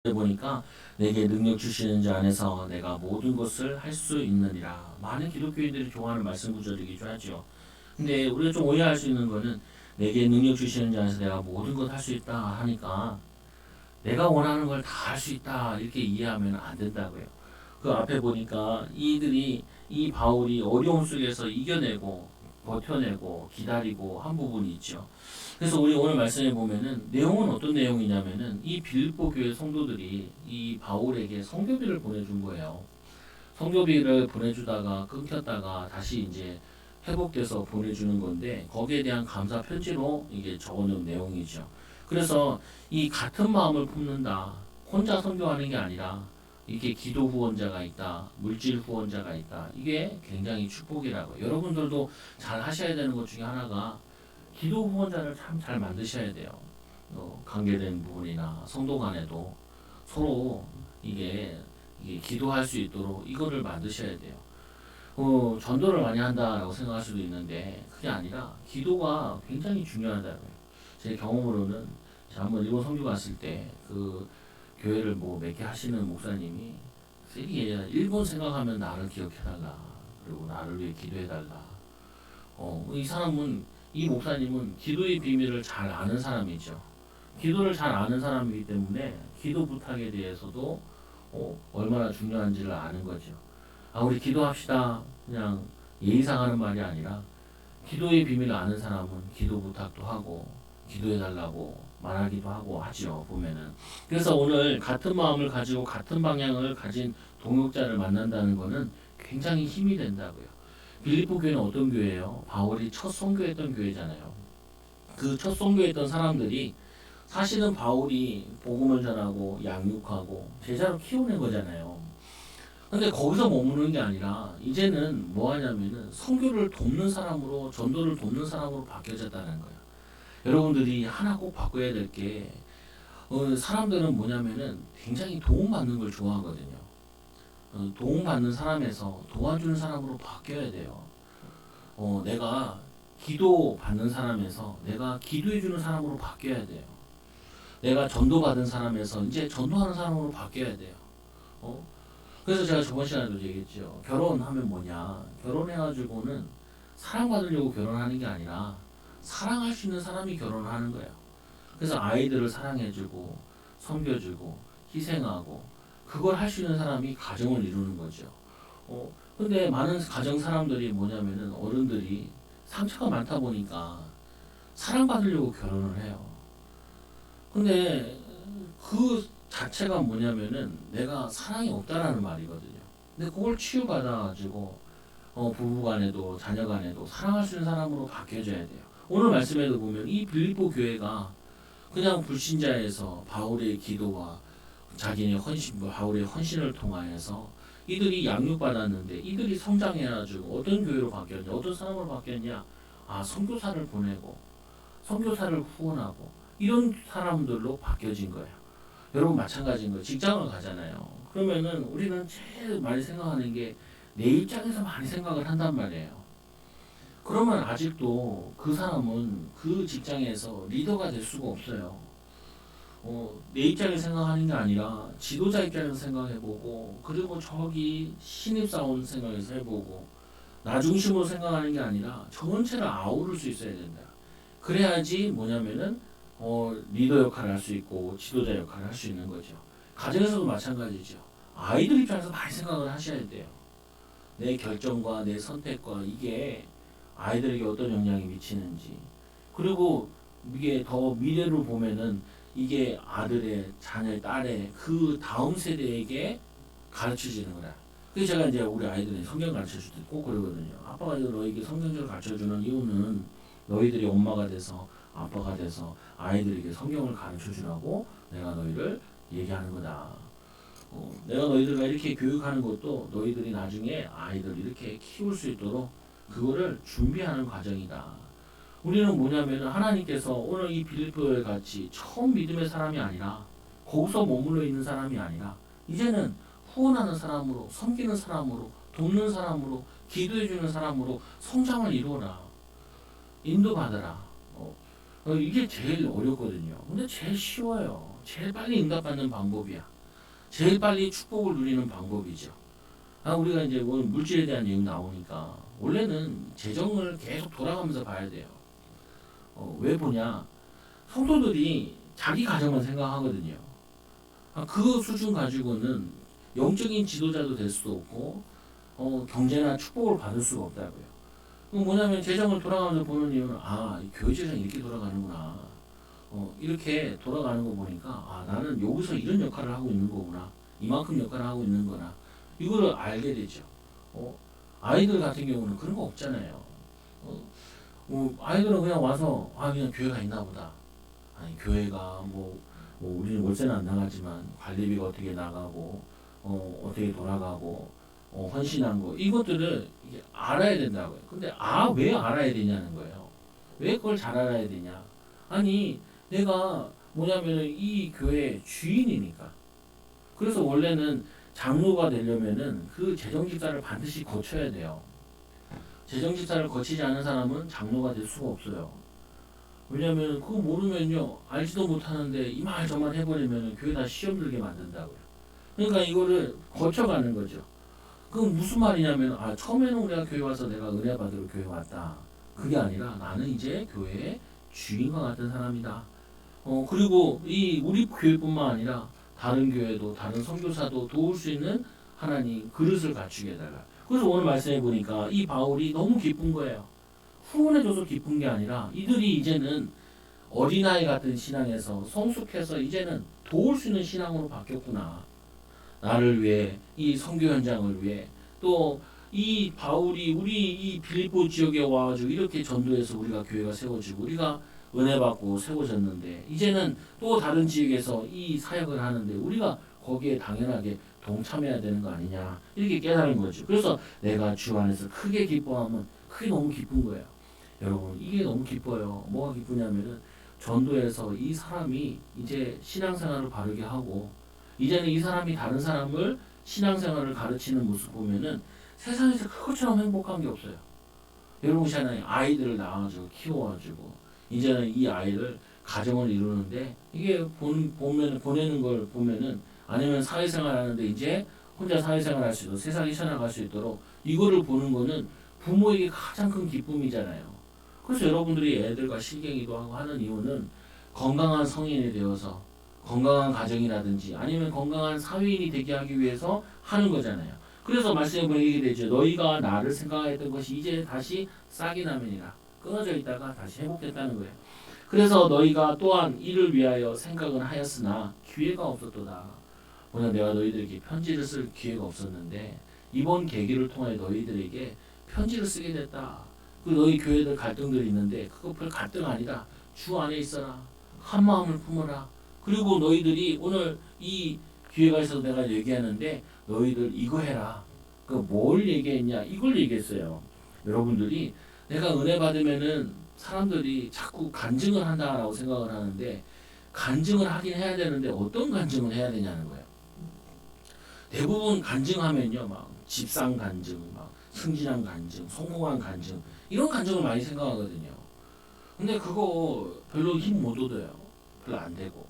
보니까 내게 능력 주시는 자 안에서 내가 모든 것을 할 수 있느니라. 많은 기독교인들이 좋아하는 말씀 구절이기도 하죠. 근데 우리가 좀 오해할 수 있는 거는 내게 능력 주시는 자 안에서 내가 모든 것 할 수 있다 하니까 내가 원하는 걸 다 할 수 있다 이렇게 이해하면 안 된다고요. 그 앞에 보니까 이 바울이 어려움 속에서 이겨내고 버텨내고 기다리고 한 부분이 있죠. 그래서 우리 오늘 말씀에 보면은 내용은 어떤 내용이냐면은 이 빌립보 교회 성도들이 이 바울에게 성교비를 보내준 거예요. 성교비를 보내주다가 끊겼다가 다시 이제 회복돼서 보내주는 건데 거기에 대한 감사 편지로 이게 적어놓은 내용이죠. 그래서 이 같은 마음을 품는다. 혼자 선교하는 게 아니라 이게 기도 후원자가 있다, 물질 후원자가 있다. 이게 굉장히 축복이라고. 여러분들도 잘 하셔야 되는 것 중에 하나가 기도 후원자를 참 잘 만드셔야 돼요. 관계된 부분이나 성도 간에도 서로 이게 기도할 수 있도록 이거를 만드셔야 돼요. 전도를 많이 한다라고 생각할 수도 있는데 그게 아니라 기도가 굉장히 중요하다고요. 제 경험으로는 제가 한번 일본 선교 갔을 때 그 교회를 뭐 몇 개 하시는 목사님이 세리에 일본 생각하면 나를 기억해달라. 그리고 나를 위해 기도해달라. 이 목사님은 기도의 비밀을 잘 아는 사람이죠. 기도를 잘 아는 사람이기 때문에 기도 부탁에 대해서도 얼마나 중요한지를 아는 거죠. 우리 기도합시다. 그냥 예의상 하는 말이 아니라 기도의 비밀을 아는 사람은 기도 부탁도 하고 기도해달라고 말하기도 하고 하죠. 보면은. 그래서 오늘 같은 마음을 가지고 같은 방향을 가진 동역자를 만난다는 것은 굉장히 힘이 된다고요. 빌립보 교회는 어떤 교회예요? 바울이 첫 선교했던 교회잖아요. 그 첫 선교했던 사람들이 사실은 바울이 복음을 전하고 양육하고 제자로 키워낸 거잖아요. 근데 거기서 머무르는 게 아니라 이제는 뭐 하냐면은 선교를 돕는 사람으로 전도를 돕는 사람으로 바뀌어졌다는 거예요. 여러분들이 하나 꼭 바꿔야 될 게 사람들은 뭐냐면은 굉장히 도움받는 걸 좋아하거든요. 도움받는 사람에서 도와주는 사람으로 바뀌어야 돼요. 내가 기도 받는 사람에서 내가 기도해 주는 사람으로 바뀌어야 돼요. 내가 전도받은 사람에서 이제 전도하는 사람으로 바뀌어야 돼요. 그래서 제가 저번 시간에도 얘기했죠. 결혼하면 뭐냐? 결혼해가지고는 사랑받으려고 결혼하는 게 아니라 사랑할 수 있는 사람이 결혼하는 거예요. 그래서 아이들을 사랑해주고 섬겨주고 희생하고 그걸 할 수 있는 사람이 가정을 이루는 거죠. 근데 많은 가정 사람들이 뭐냐면은 어른들이 상처가 많다 보니까 사랑받으려고 결혼을 해요. 근데 그 자체가 뭐냐면은 내가 사랑이 없다라는 말이거든요. 근데 그걸 치유받아가지고 부부간에도 자녀간에도 사랑할 수 있는 사람으로 바뀌어져야 돼요. 오늘 말씀에도 보면 이 빌립보 교회가 그냥 불신자에서 바울의 기도와 자기의 헌신, 바울의 헌신을 통하여서 이들이 양육받았는데 이들이 성장해가지고 어떤 교회로 바뀌었냐, 어떤 사람으로 바뀌었냐, 선교사를 보내고 선교사를 후원하고 이런 사람들로 바뀌어진 거예요. 여러분 마찬가지인 거예요. 직장을 가잖아요. 그러면은 우리는 제일 많이 생각하는 게 내 입장에서 많이 생각을 한단 말이에요. 그러면 아직도 그 사람은 그 직장에서 리더가 될 수가 없어요. 내 입장에서 생각하는 게 아니라 지도자 입장에서 생각해보고 그리고 저기 신입사원 생각해서 해보고 나 중심으로 생각하는 게 아니라 전체를 아우를 수 있어야 된다. 그래야지 뭐냐면은 리더 역할을 할 수 있고 지도자 역할을 할 수 있는 거죠. 가정에서도 마찬가지죠. 아이들 입장에서 많이 생각을 하셔야 돼요. 내 결정과 내 선택과 이게 아이들에게 어떤 영향이 미치는지 그리고 이게 더 미래로 보면은 이게 아들의 자녀의 딸의 그 다음 세대에게 가르쳐지는 거라. 그래서 제가 이제 우리 아이들이 성경 가르쳐 줄 때 꼭 그러거든요. 아빠가 너에게 성경을 가르쳐 주는 이유는 너희들이 엄마가 돼서 아빠가 돼서 아이들에게 성경을 가르쳐 주라고 내가 너희를 얘기하는 거다. 내가 너희들과 이렇게 교육하는 것도 너희들이 나중에 아이들 이렇게 키울 수 있도록 그거를 준비하는 과정이다. 우리는 뭐냐면 하나님께서 오늘 이 빌립보에 같이 처음 믿음의 사람이 아니라 거기서 머물러 있는 사람이 아니라 이제는 후원하는 사람으로 섬기는 사람으로 돕는 사람으로 기도해 주는 사람으로 성장을 이루어라. 인도받아라. 이게 제일 어렵거든요. 근데 제일 쉬워요. 제일 빨리 응답받는 방법이야. 제일 빨리 축복을 누리는 방법이죠. 우리가 이제 오늘 물질에 대한 얘기 나오니까 원래는 재정을 계속 돌아가면서 봐야 돼요. 왜 보냐? 성도들이 자기 가정만 생각하거든요. 그 수준 가지고는 영적인 지도자도 될 수도 없고 경제나 축복을 받을 수가 없다고요. 그럼 뭐냐면 재정을 돌아가면서 보는 이유는 이 교회 재정이 이렇게 돌아가는구나. 이렇게 돌아가는 거 보니까 나는 여기서 이런 역할을 하고 있는 거구나. 이만큼 역할을 하고 있는 거나 이거를 알게 되죠. 아이들 같은 경우는 그런 거 없잖아요. 아이들은 그냥 와서 그냥 교회가 있나 보다. 아니 교회가 우리는 월세는 안 나가지만 관리비가 어떻게 나가고 어떻게 돌아가고 헌신한 거 이것들을 이게 알아야 된다고요. 근데 왜 알아야 되냐는 거예요. 왜 그걸 잘 알아야 되냐? 아니 내가 뭐냐면은 이 교회 주인이니까. 그래서 원래는 장로가 되려면은 그 재정집사를 반드시 거쳐야 돼요. 재정집사를 거치지 않은 사람은 장로가 될 수가 없어요. 왜냐면 그거 모르면요 알지도 못하는데 이말 저말 해버리면 교회 다 시험 들게 만든다고요. 그러니까 이거를 거쳐가는 거죠. 그럼 무슨 말이냐면 처음에는 우리가 교회 와서 내가 은혜 받으러 교회 왔다. 그게 아니라 나는 이제 교회의 주인과 같은 사람이다. 그리고 우리 교회뿐만 아니라 다른 교회도 다른 선교사도 도울 수 있는 하나님 그릇을 갖추게 해달라. 그래서 오늘 말씀해 보니까 이 바울이 너무 기쁜 거예요. 후원해줘서 기쁜 게 아니라 이들이 이제는 어린아이 같은 신앙에서 성숙해서 이제는 도울 수 있는 신앙으로 바뀌었구나. 나를 위해 이 선교 현장을 위해 또 이 바울이 우리 이 빌립보 지역에 와가지고 이렇게 전도해서 우리가 교회가 세워지고 우리가 은혜 받고 세워졌는데 이제는 또 다른 지역에서 이 사역을 하는데 우리가 거기에 당연하게 동참해야 되는 거 아니냐 이렇게 깨달은 거죠. 그래서 내가 주 안에서 크게 기뻐하면 그게 너무 기쁜 거예요. 여러분 이게 너무 기뻐요. 뭐가 기쁘냐면은 전도해서 이 사람이 이제 신앙생활을 바르게 하고 이제는 이 사람이 다른 사람을 신앙생활을 가르치는 모습 보면은 세상에서 그것처럼 행복한 게 없어요. 여러분 있잖아요. 아이들을 낳아가지고 키워가지고 이제는 이 아이를 가정을 이루는데 이게 보내는 걸 보면은 아니면 사회생활 하는데 이제 혼자 사회생활 할 수 있도록 세상에 쳐나갈 수 있도록 이거를 보는 거는 부모에게 가장 큰 기쁨이잖아요. 그래서 여러분들이 애들과 실갱이도 하고 하는 이유는 건강한 성인이 되어서 건강한 가정이라든지 아니면 건강한 사회인이 되게 하기 위해서 하는 거잖아요. 그래서 말씀해 보니 이게 되죠. 너희가 나를 생각했던 것이 이제 다시 싹이 나면이라 끊어져 있다가 다시 회복됐다는 거예요. 그래서 너희가 또한 이를 위하여 생각은 하였으나 기회가 없었도다. 오늘 내가 너희들에게 편지를 쓸 기회가 없었는데 이번 계기를 통해 너희들에게 편지를 쓰게 됐다. 그 너희 교회들 갈등들이 있는데 그거 별 갈등 아니다. 주 안에 있어라. 한 마음을 품어라. 그리고 너희들이 오늘 이 기회가 있어서 내가 얘기하는데 너희들 이거 해라. 그 뭘 얘기했냐? 이걸 얘기했어요. 여러분들이 내가 은혜 받으면은 사람들이 자꾸 간증을 한다라고 생각을 하는데 간증을 하긴 해야 되는데 어떤 간증을 해야 되냐는 거예요. 대부분 간증하면요, 막 집상 간증, 막 승진한 간증, 성공한 간증 이런 간증을 많이 생각하거든요. 근데 그거 별로 힘 못 얻어요. 별로 안 되고.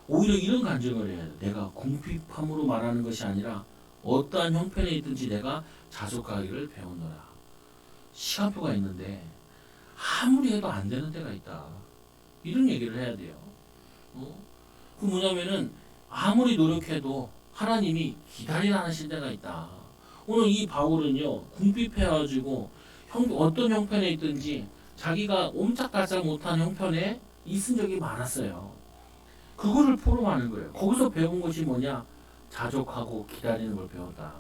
오히려 이런 간증을 해야 돼. 내가 궁핍함으로 말하는 것이 아니라 어떠한 형편에 있든지 내가 자숙하기를 배우노라. 시간표가 있는데 아무리 해도 안 되는 때가 있다. 이런 얘기를 해야 돼요. 그 뭐냐면은 아무리 노력해도 하나님이 기다리라 하신 때가 있다. 오늘 이 바울은요 궁핍해가지고 어떤 형편에 있든지 자기가 옴짝달싹 못한 형편에 있은 적이 많았어요. 그거를 포럼하는 거예요. 거기서 배운 것이 뭐냐? 자족하고 기다리는 걸 배웠다.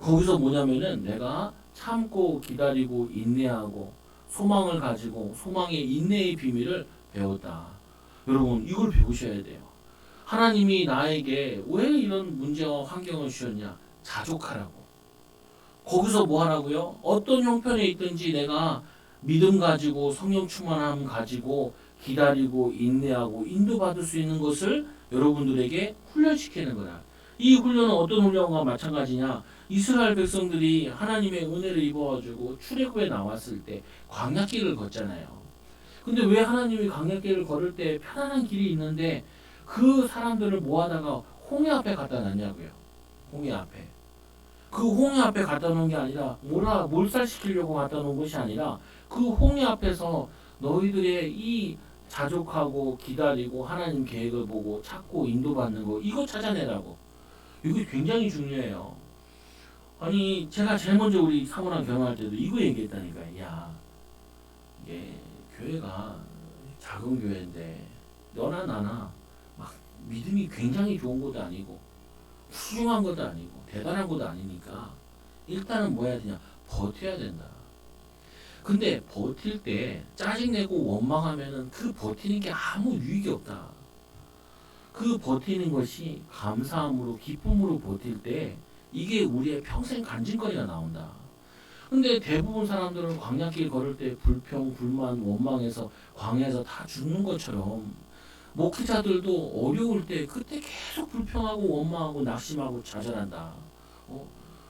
거기서 뭐냐면은 내가 참고 기다리고 인내하고 소망을 가지고 소망의 인내의 비밀을 배웠다. 여러분 이걸 배우셔야 돼요. 하나님이 나에게 왜 이런 문제와 환경을 주셨냐? 자족하라고. 거기서 뭐 하라고요? 어떤 형편에 있든지 내가 믿음 가지고 성령 충만함 가지고 기다리고 인내하고 인도받을 수 있는 것을 여러분들에게 훈련시키는 거야. 이 훈련은 어떤 훈련과 마찬가지냐? 이스라엘 백성들이 하나님의 은혜를 입어가지고 출애굽에 나왔을 때 광야길을 걷잖아요. 근데 왜 하나님이 광야길을 걸을 때 편안한 길이 있는데 그 사람들을 모아다가 홍해 앞에 갖다 놨냐고요. 홍해 앞에. 그 홍해 앞에 갖다 놓은 게 아니라 몰살시키려고 갖다 놓은 것이 아니라 그 홍해 앞에서 너희들의 이 자족하고 기다리고 하나님 계획을 보고 찾고 인도받는 거 이거 찾아내라고. 이거 굉장히 중요해요. 아니 제가 제일 먼저 우리 사모랑 결혼할 때도 이거 얘기했다니까. 야 이게 교회가 작은 교회인데 너나 나나 막 믿음이 굉장히 좋은 것도 아니고 훌륭한 것도 아니고 대단한 것도 아니니까 일단은 뭐 해야 되냐 버텨야 된다. 근데 버틸 때 짜증내고 원망하면은 그 버티는 게 아무 유익이 없다. 그 버티는 것이 감사함으로 기쁨으로 버틸 때 이게 우리의 평생 간증거리가 나온다. 근데 대부분 사람들은 광야길 걸을 때 불평, 불만, 원망해서 광야에서 다 죽는 것처럼 목회자들도 어려울 때 그때 계속 불평하고 원망하고 낙심하고 좌절한다.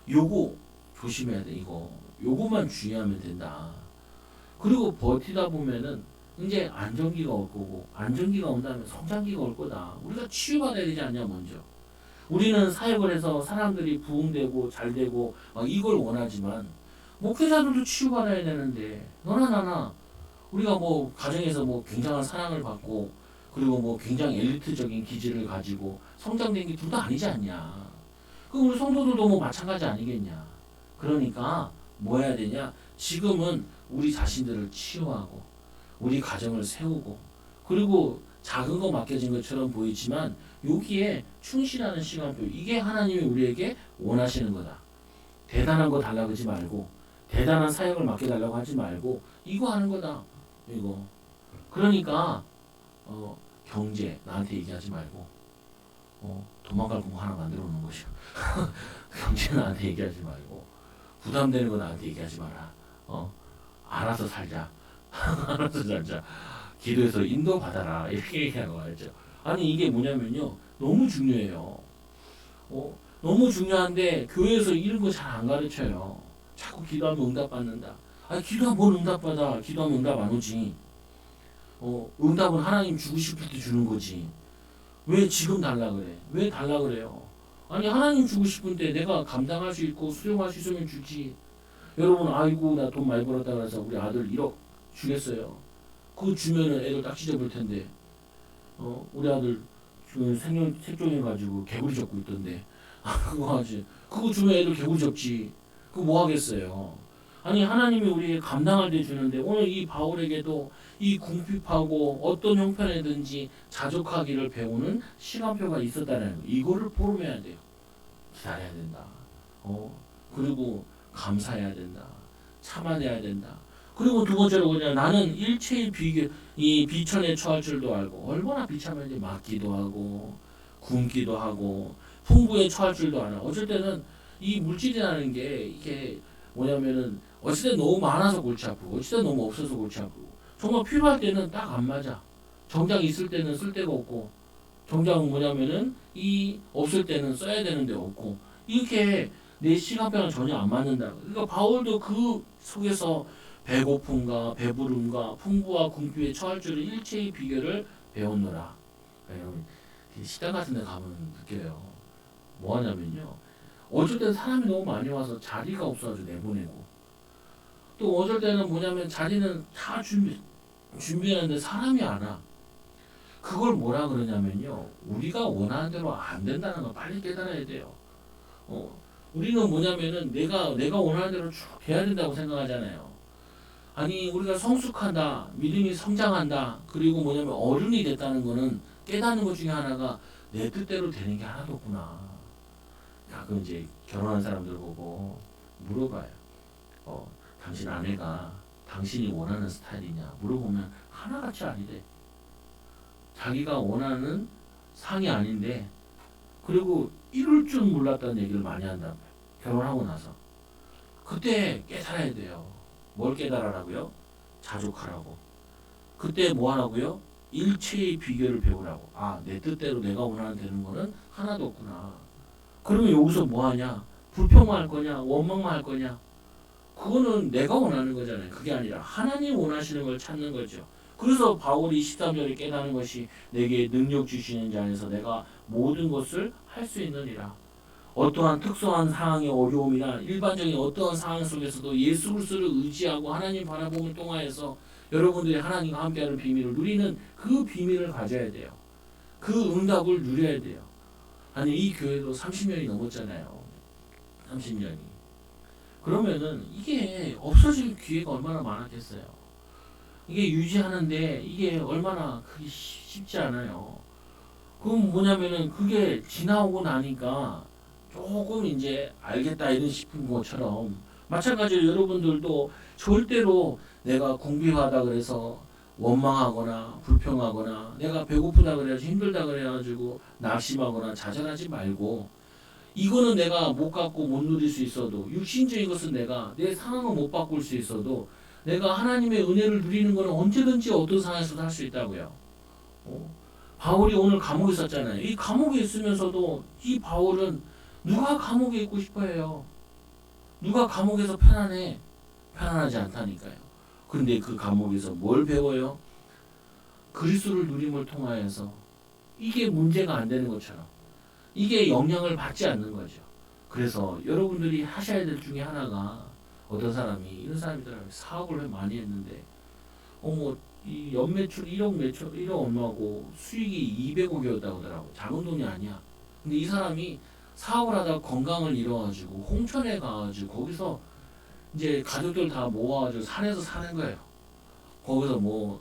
요거 조심해야 돼. 이거 요거만 주의하면 된다. 그리고 버티다 보면은 이제 안정기가 올 거고 안정기가 온다면 성장기가 올 거다. 우리가 치유받아야 되지 않냐 먼저. 우리는 사역을 해서 사람들이 부흥되고 잘되고 이걸 원하지만 목회자들도 치유받아야 되는데 너나 나나 우리가 뭐 가정에서 뭐 굉장한 사랑을 받고 그리고 뭐 굉장히 엘리트적인 기질을 가지고 성장된 게 둘 다 아니지 않냐. 그럼 우리 성도들도 뭐 마찬가지 아니겠냐. 그러니까 뭐 해야 되냐. 지금은 우리 자신들을 치유하고 우리 가정을 세우고 그리고 작은 거 맡겨진 것처럼 보이지만 여기에 충실하는 시간표 이게 하나님이 우리에게 원하시는 거다. 대단한 거 달라고 하지 말고 대단한 사역을 맡겨달라고 하지 말고 이거 하는 거다. 이거 그러니까 경제 나한테 얘기하지 말고 도망갈 공간 하나 만들어 놓는 것이야. 경제 나한테 얘기하지 말고 부담되는 거 나한테 얘기하지 마라. 알아서 살자. 알아서 살자. 기도해서 인도 받아라. 이렇게 얘기하는 거 알죠? 아니 이게 뭐냐면요. 너무 중요해요. 너무 중요한데 교회에서 이런 거 잘 안 가르쳐요. 자꾸 기도하면 응답 받는다. 아니 기도하면 뭘 응답 받아. 기도하면 응답 안 오지. 응답은 하나님 주고 싶을 때 주는 거지. 왜 지금 달라 그래? 왜 달라 그래요? 아니 하나님 주고 싶은 때 내가 감당할 수 있고 수용할 수 있으면 주지. 여러분 아이고 나 돈 많이 벌었다 그래서 우리 아들 1억 주겠어요. 그거 주면은 애들 딱 찢어볼 텐데. 우리 아들 색종해 가지고 개구리 접고 있던데. 그거 하지. 그거 주면 애들 개구리 접지. 그거 뭐 하겠어요. 아니 하나님이 우리에게 감당할 때 주는데 오늘 이 바울에게도 이 궁핍하고 어떤 형편이든지 자족하기를 배우는 시간표가 있었다는 거. 이거를 포럼해야 돼요. 기다려야 된다. 그리고 감사해야 된다. 참아내야 된다. 그리고 두 번째로 그냥 나는 일체의 이 비천에 처할 줄도 알고 얼마나 비참한지 맞기도 하고 굶기도 하고 풍부에 처할 줄도 알아. 어쩔 때는 이 물질이라는 게 이게 뭐냐면은 어찌든 너무 많아서 골치 아프고 어찌든 너무 없어서 골치 아프고 정말 필요할 때는 딱 안 맞아. 정작 있을 때는 쓸 데가 없고 정작 뭐냐면은 이 없을 때는 써야 되는데 없고 이렇게 내 시간표랑 전혀 안 맞는다. 그러니까 바울도 그 속에서 배고픔과 배부름과 풍부와 궁핍에 처할 줄을 일체의 비결을 배웠노라. 여러분 식당 같은 데 가면 느껴요. 뭐 하냐면요. 어쩔 때는 사람이 너무 많이 와서 자리가 없어가지고 내보내고 또 어쩔 때는 뭐냐면 자리는 다 준비하는데 사람이 안 와. 그걸 뭐라 그러냐면요. 우리가 원하는 대로 안 된다는 걸 빨리 깨달아야 돼요. 우리는 뭐냐면은 내가 원하는 대로 쭉 돼야 된다고 생각하잖아요. 아니 우리가 성숙한다, 믿음이 성장한다, 그리고 뭐냐면 어른이 됐다는 거는 깨닫는 것 중에 하나가 내 뜻대로 되는 게 하나도 없구나. 가끔 이제 결혼한 사람들 보고 물어봐요. 당신 아내가 당신이 원하는 스타일이냐 물어보면 하나같이 아니래. 자기가 원하는 상이 아닌데 그리고 이럴 줄 몰랐다는 얘기를 많이 한다고요. 결혼하고 나서. 그때 깨달아야 돼요. 뭘 깨달으라고요? 자족하라고. 그때 뭐 하라고요? 일체의 비결을 배우라고. 내 뜻대로 내가 원하는 되는 거는 하나도 없구나. 그러면 여기서 뭐 하냐? 불평만 할 거냐? 원망만 할 거냐? 그거는 내가 원하는 거잖아요. 그게 아니라 하나님 원하시는 걸 찾는 거죠. 그래서 바울이 13절에 깨닫는 것이 내게 능력 주시는 자 안에서 내가 모든 것을 할 수 있느니라. 어떠한 특수한 상황의 어려움이나 일반적인 어떠한 상황 속에서도 예수 그리스도를 의지하고 하나님 바라봄을 통하여서 여러분들이 하나님과 함께하는 비밀을 누리는 그 비밀을 가져야 돼요. 그 응답을 누려야 돼요. 아니 이 교회도 30년이 넘었잖아요. 30년이. 그러면은 이게 없어질 기회가 얼마나 많았겠어요. 이게 유지하는데 이게 얼마나 그게 쉽지 않아요. 그럼 뭐냐면은 그게 지나오고 나니까 조금 이제 알겠다 이런 싶은 것처럼 마찬가지로 여러분들도 절대로 내가 궁핍하다 그래서 원망하거나 불평하거나 내가 배고프다 그래가지고 힘들다 그래가지고 낙심하거나 좌절하지 말고 이거는 내가 못 갖고 못 누릴 수 있어도 육신적인 것은 내가 내 상황을 못 바꿀 수 있어도 내가 하나님의 은혜를 누리는 것은 언제든지 어떤 상황에서도 할 수 있다고요. 바울이 오늘 감옥에 있었잖아요. 이 감옥에 있으면서도 이 바울은 누가 감옥에 있고 싶어해요. 누가 감옥에서 편안해? 편안하지 않다니까요. 그런데 그 감옥에서 뭘 배워요? 그리스도를 누림을 통하여서 이게 문제가 안 되는 것처럼 이게 영향을 받지 않는 거죠. 그래서 여러분들이 하셔야 될 중에 하나가 어떤 사람이 이런 사람이더라고요. 사업을 많이 했는데 이 연매출 1억 매출 1억 얼마고 수익이 200억이었다고 하더라고요. 작은 돈이 아니야. 근데 이 사람이 사업을 하다가 건강을 잃어가지고 홍천에 가가지고 거기서 이제 가족들 다 모아가지고 산에서 사는 거예요. 거기서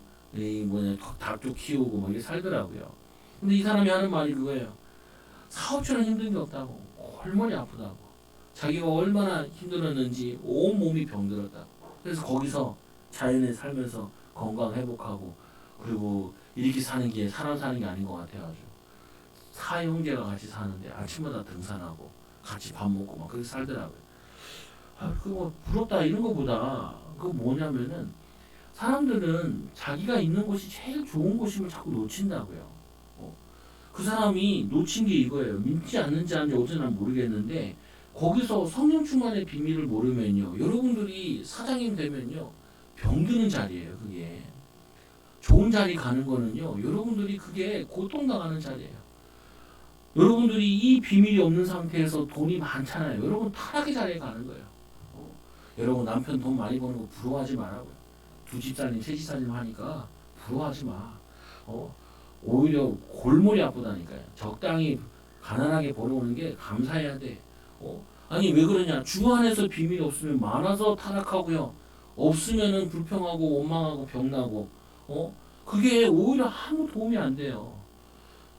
닭도 키우고 뭐 이렇게 살더라고요. 근데 이 사람이 하는 말이 그거예요. 사업처럼 힘든 게 없다고. 헐머리 아프다고. 자기가 얼마나 힘들었는지 온 몸이 병들었다고. 그래서 거기서 자연에 살면서 건강 회복하고 그리고 이렇게 사는 게 사람 사는 게 아닌 것 같아가지고 사 형제가 같이 사는데 아침마다 등산하고 같이 밥 먹고 막 그렇게 살더라고요. 그거 부럽다 이런 거보다 그 뭐냐면은 사람들은 자기가 있는 곳이 제일 좋은 곳임을 자꾸 놓친다고요. 그 사람이 놓친 게 이거예요. 믿지 않는지 어쩐지 난 모르겠는데 거기서 성령 충만의 비밀을 모르면요. 여러분들이 사장님 되면요. 병드는 자리예요. 그게. 좋은 자리 가는 거는요. 여러분들이 그게 고통당하는 자리예요. 여러분들이 이 비밀이 없는 상태에서 돈이 많잖아요. 여러분 타락의 자리에 가는 거예요. 여러분 남편 돈 많이 버는 거 부러워하지 말라고요. 두 집 살림, 세 집 살림 하니까 부러워하지 마. 오히려 골머리 아프다니까요. 적당히 가난하게 벌어오는 게 감사해야 돼. 아니 왜 그러냐? 주 안에서 비밀이 없으면 많아서 타락하고요. 없으면은 불평하고 원망하고 병나고. 그게 오히려 아무 도움이 안 돼요.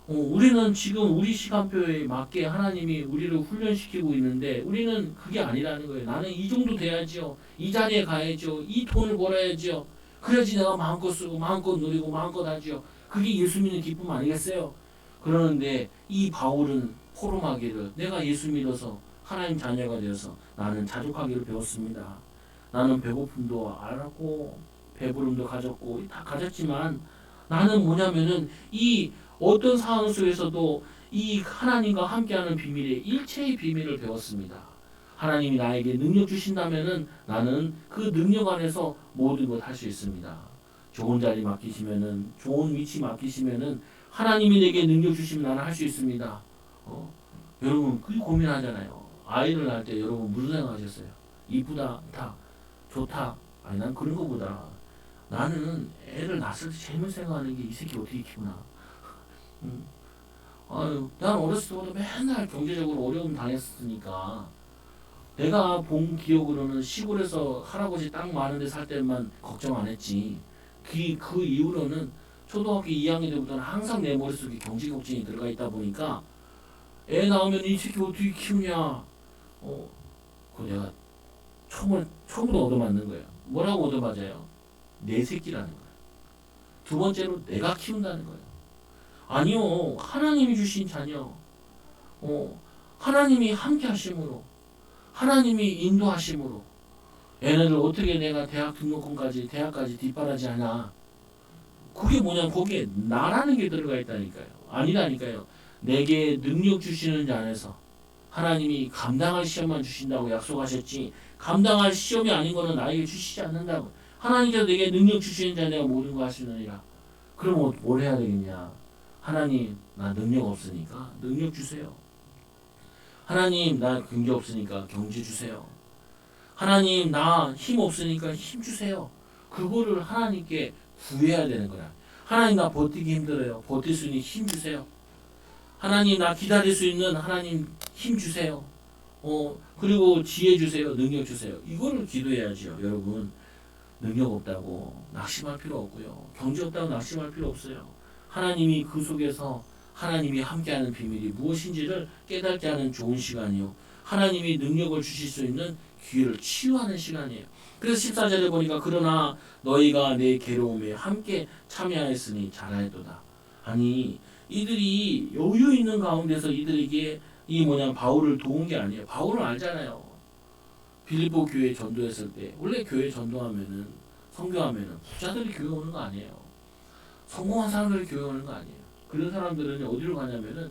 우리는 지금 우리 시간표에 맞게 하나님이 우리를 훈련시키고 있는데 우리는 그게 아니라는 거예요. 나는 이 정도 돼야지요. 이 자리에 가야죠. 이 돈을 벌어야지요. 그래야지 내가 마음껏 쓰고 마음껏 누리고 마음껏 하지요. 그게 예수 믿는 기쁨 아니겠어요? 그러는데 이 바울은 포럼하기를 내가 예수 믿어서 하나님 자녀가 되어서 나는 자족하기를 배웠습니다. 나는 배고픔도 알았고 배부름도 가졌고 다 가졌지만 나는 뭐냐면은 이 어떤 상황 속에서도 이 하나님과 함께하는 비밀의 일체의 비밀을 배웠습니다. 하나님이 나에게 능력 주신다면은 나는 그 능력 안에서 모든 것 할 수 있습니다. 좋은 자리 맡기시면은 좋은 위치 맡기시면은 하나님이 내게 능력 주시면 나는 할 수 있습니다. 여러분 그 고민하잖아요. 아이를 낳을 때 여러분 무슨 생각하셨어요? 이쁘다, 다 좋다. 아니 난 그런 거보다 나는 애를 낳았을 때 제일 생각하는 게 이 새끼 어떻게 키우나. 난 어렸을 때부터 맨날 경제적으로 어려움 당했으니까 내가 본 기억으로는 시골에서 할아버지 땅 많은 데 살 때만 걱정 안 했지. 그 이후로는 초등학교 2학년 때부터는 항상 내 머릿속에 경제 걱정이 들어가 있다 보니까 애 나오면 이 새끼 어떻게 키우냐. 그거 내가 처음으로 얻어맞는 거예요. 뭐라고 얻어맞아요? 내 새끼라는 거예요. 두 번째로 내가 키운다는 거예요. 아니요. 하나님이 주신 자녀. 하나님이 함께 하심으로 하나님이 인도하심으로 얘네들 어떻게 내가 대학 등록금까지 대학까지 뒷바라지하냐. 그게 뭐냐면 거기에 나라는 게 들어가 있다니까요. 아니라니까요. 내게 능력 주시는 자 안에서 하나님이 감당할 시험만 주신다고 약속하셨지 감당할 시험이 아닌 거는 나에게 주시지 않는다고. 하나님께서 내게 능력 주시는 자 내가 모든 거 할 수 있느니라. 그럼 뭘 해야 되겠냐? 하나님 나 능력 없으니까 능력 주세요. 하나님 나 경제 없으니까 경제 주세요. 하나님 나 힘 없으니까 힘 주세요. 그거를 하나님께 구해야 되는 거야. 하나님 나 버티기 힘들어요. 버틸 수 있는 힘 주세요. 하나님 나 기다릴 수 있는 하나님 힘 주세요. 그리고 지혜 주세요. 능력 주세요. 이거를 기도해야죠. 여러분 능력 없다고 낙심할 필요 없고요. 경제 없다고 낙심할 필요 없어요. 하나님이 그 속에서 하나님이 함께하는 비밀이 무엇인지를 깨닫게 하는 좋은 시간이요. 하나님이 능력을 주실 수 있는 기회를 치유하는 시간이에요. 그래서 14절에 보니까 그러나 너희가 내 괴로움에 함께 참여하였으니 잘하였도다. 아니 이들이 여유 있는 가운데서 이들에게 바울을 도운 게 아니에요. 바울은 알잖아요. 빌립보 교회 전도했을 때 원래 교회 전도하면은 선교하면은 부자들이 교회 오는 거 아니에요. 성공한 사람들이 교회 오는 거 아니에요. 그런 사람들은 어디로 가냐면은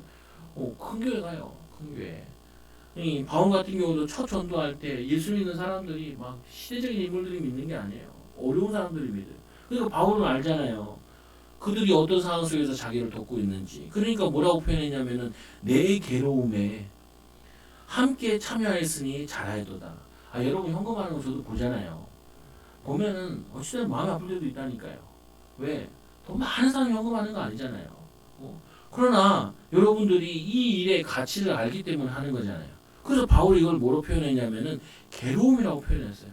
큰 교회 가요. 큰 교회. 이 바울 같은 경우도 첫 전도할 때 예수 믿는 사람들이 막 시대적인 인물들이 믿는 게 아니에요. 어려운 사람들이 믿어요. 그러니까 바울은 알잖아요. 그들이 어떤 상황 속에서 자기를 돕고 있는지. 그러니까 뭐라고 표현했냐면은 내 괴로움에 함께 참여하였으니 잘하였도다. 여러분 현금하는 거 저도 보잖아요. 보면은 어찌됐든 마음이 아플 때도 있다니까요. 왜? 돈 많은 사람이 현금하는 거 아니잖아요. 그러나 여러분들이 이 일의 가치를 알기 때문에 하는 거잖아요. 그래서 바울이 이걸 뭐로 표현했냐면은 괴로움이라고 표현했어요.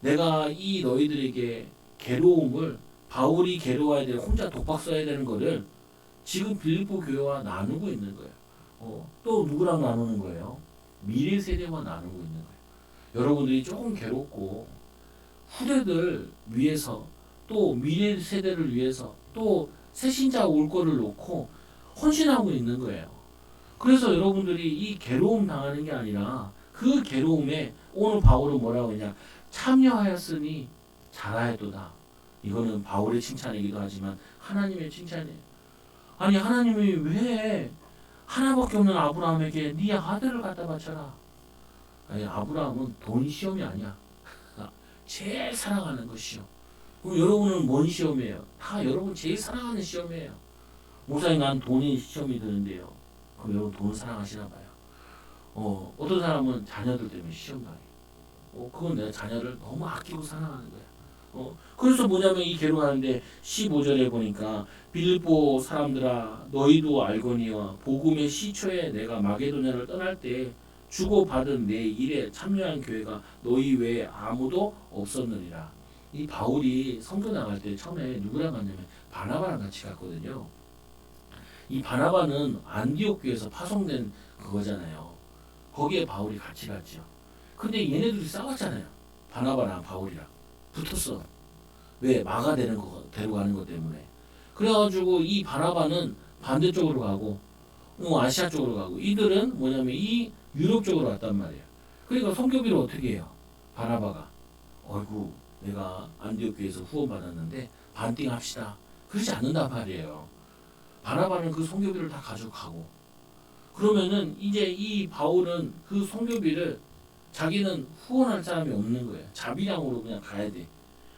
내가 이 너희들에게 괴로움을 바울이 괴로워야 될 혼자 독박 써야 되는 거를 지금 빌립보 교회와 나누고 있는 거예요. 또 누구랑 나누는 거예요? 미래 세대와 나누고 있는 거예요. 여러분들이 조금 괴롭고 후대들 위해서 또 미래 세대를 위해서 또 새신자 올 거를 놓고 헌신하고 있는 거예요. 그래서 여러분들이 이 괴로움 당하는 게 아니라 그 괴로움에 오늘 바울은 뭐라고 했냐? 참여하였으니 잘하였도다. 이거는 바울의 칭찬이기도 하지만 하나님의 칭찬이에요. 아니 하나님이 왜 하나밖에 없는 아브라함에게 네 아들을 갖다 바쳐라. 아니 아브라함은 돈 시험이 아니야. 제일 사랑하는 것이요. 그럼 여러분은 뭔 시험이에요? 다 여러분 제일 사랑하는 시험이에요. 목사님 난 돈이 시험이 드는데요. 그럼 여러분 돈 사랑하시나 봐요. 어떤 사람은 자녀들 때문에 시험 당해. 그건 내가 자녀를 너무 아끼고 사랑하는 거야. 그래서 뭐냐면 이 괴로워하는데 15절에 보니까 빌립보 사람들아 너희도 알거니와 복음의 시초에 내가 마게도냐를 떠날 때 주고받은 내 일에 참여한 교회가 너희 외에 아무도 없었느니라. 이 바울이 선교 나갈 때 처음에 누구랑 갔냐면 바나바랑 같이 갔거든요. 이 바나바는 안디옥 교회에서 파송된 그거잖아요. 거기에 바울이 같이 갔죠. 근데 얘네들이 싸웠잖아요. 바나바랑 바울이랑 붙었어. 왜? 마가 되는 거 데려가는 것 때문에. 그래가지고 이 바나바는 반대쪽으로 가고 아시아 쪽으로 가고 이들은 뭐냐면 이 유럽 쪽으로 왔단 말이에요. 그러니까 선교비를 어떻게 해요? 바나바가 어이구 내가 안디옥 교회에서 후원 받았는데 반띵 합시다. 그러지 않는단 말이에요. 바나바는 그 선교비를 다 가져가고 그러면은 이제 이 바울은 그 선교비를 자기는 후원할 사람이 없는 거예요. 자비량으로 그냥 가야 돼.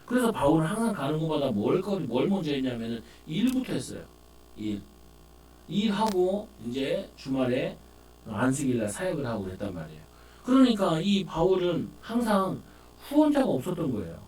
그래서 바울은 항상 가는 곳마다 뭘 먼저 했냐면은 일부터 했어요. 일하고 이제 주말에 안식일날 사역을 하고 그랬단 말이에요. 그러니까 이 바울은 항상 후원자가 없었던 거예요.